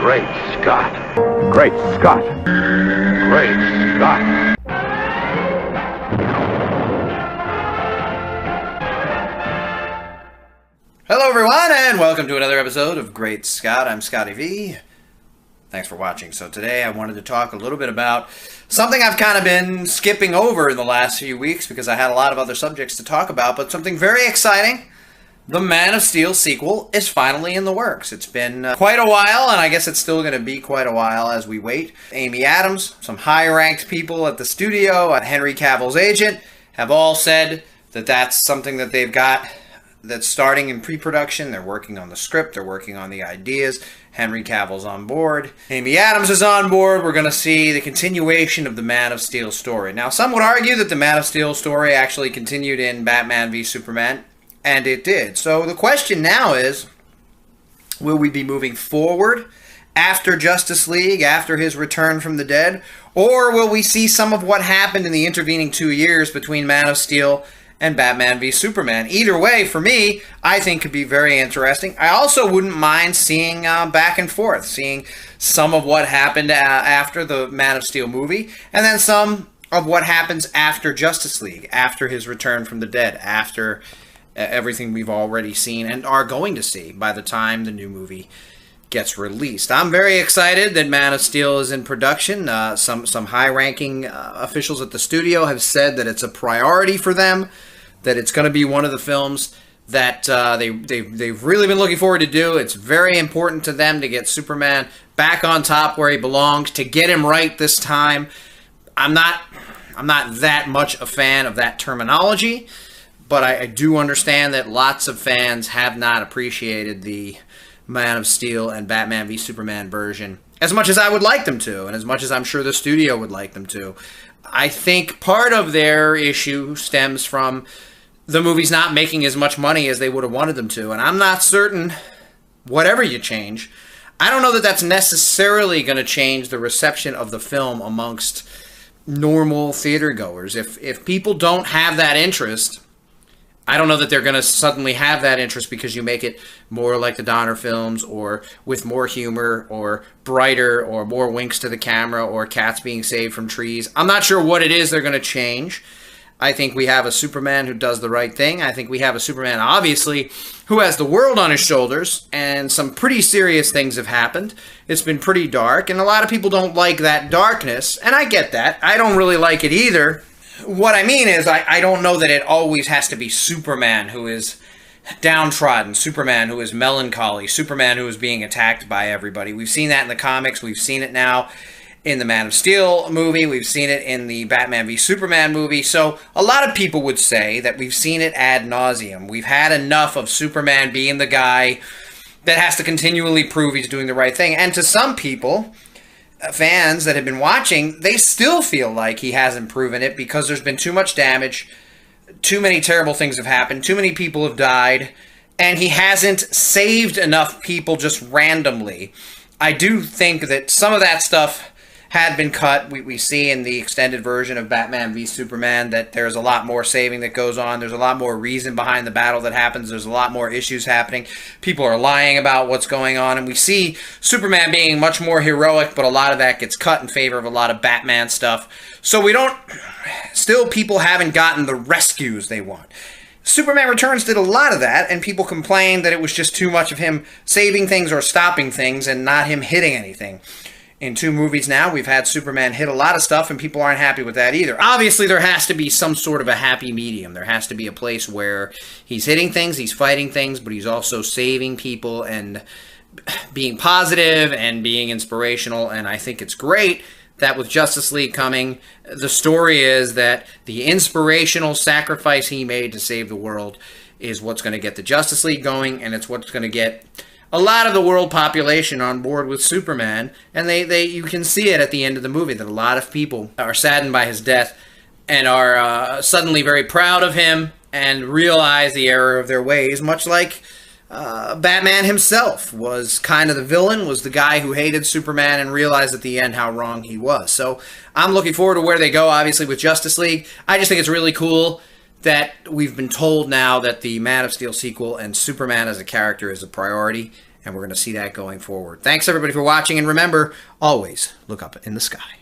Great Scott. Great Scott. Great Scott. Hello everyone, and welcome to another episode of Great Scott. I'm Scotty V. Thanks for watching. So today I wanted to talk a little bit about something I've kind of been skipping over in the last few weeks because I had a lot of other subjects to talk about, but something very exciting. The Man of Steel sequel is finally in the works. It's been quite a while, and I guess it's still going to be quite a while as we wait. Amy Adams, some high-ranked people at the studio, Henry Cavill's agent, have all said that that's something that they've got that's starting in pre-production. They're working on the script. They're working on the ideas. Henry Cavill's on board. Amy Adams is on board. We're going to see the continuation of the Man of Steel story. Now, some would argue that the Man of Steel story actually continued in Batman v Superman, and it did. So the question now is, will we be moving forward after Justice League, after his return from the dead, or will we see some of what happened in the intervening 2 years between Man of Steel and Batman v Superman? Either way, for me, I think could be very interesting. I also wouldn't mind seeing back and forth, seeing some of what happened after the Man of Steel movie, and then some of what happens after Justice League, after his return from the dead, after everything we've already seen and are going to see by the time the new movie gets released. I'm very excited that Man of Steel is in production. Some high-ranking officials at the studio have said that it's a priority for them, that it's going to be one of the films that they've really been looking forward to do. It's very important to them to get Superman back on top where he belongs, to get him right this time. I'm not that much a fan of that terminology, but I do understand that lots of fans have not appreciated the Man of Steel and Batman v Superman version as much as I would like them to, and as much as I'm sure the studio would like them to. I think part of their issue stems from the movies not making as much money as they would have wanted them to, and I'm not certain, whatever you change, I don't know that that's necessarily going to change the reception of the film amongst normal theater goers. If people don't have that interest, I don't know that they're going to suddenly have that interest because you make it more like the Donner films, or with more humor, or brighter, or more winks to the camera, or cats being saved from trees. I'm not sure what it is they're going to change. I think we have a Superman who does the right thing. I think we have a Superman, obviously, who has the world on his shoulders, and some pretty serious things have happened. It's been pretty dark, and a lot of people don't like that darkness, and I get that. I don't really like it either. What I mean is, I don't know that it always has to be Superman who is downtrodden, Superman who is melancholy, Superman who is being attacked by everybody. We've seen that in the comics. We've seen it now in the Man of Steel movie. We've seen it in the Batman v Superman movie. So a lot of people would say that we've seen it ad nauseum. We've had enough of Superman being the guy that has to continually prove he's doing the right thing. And to some people, fans that have been watching, they still feel like he hasn't proven it because there's been too much damage, too many terrible things have happened, too many people have died, and he hasn't saved enough people just randomly. I do think that some of that stuff had been cut. We see in the extended version of Batman v Superman that there's a lot more saving that goes on. There's a lot more reason behind the battle that happens. There's a lot more issues happening. People are lying about what's going on. And we see Superman being much more heroic, but a lot of that gets cut in favor of a lot of Batman stuff. So still people haven't gotten the rescues they want. Superman Returns did a lot of that, and people complained that it was just too much of him saving things or stopping things and not him hitting anything. In 2 movies now, we've had Superman hit a lot of stuff, and people aren't happy with that either. Obviously, there has to be some sort of a happy medium. There has to be a place where he's hitting things, he's fighting things, but he's also saving people and being positive and being inspirational, and I think it's great that with Justice League coming, the story is that the inspirational sacrifice he made to save the world is what's going to get the Justice League going, and it's what's going to get a lot of the world population on board with Superman, and you can see it at the end of the movie that a lot of people are saddened by his death and are suddenly very proud of him and realize the error of their ways, much like Batman himself was kind of the villain, was the guy who hated Superman and realized at the end how wrong he was. So I'm looking forward to where they go, obviously, with Justice League. I just think it's really cool that we've been told now that the Man of Steel sequel and Superman as a character is a priority, and we're going to see that going forward. Thanks, everybody, for watching, and remember, always look up in the sky.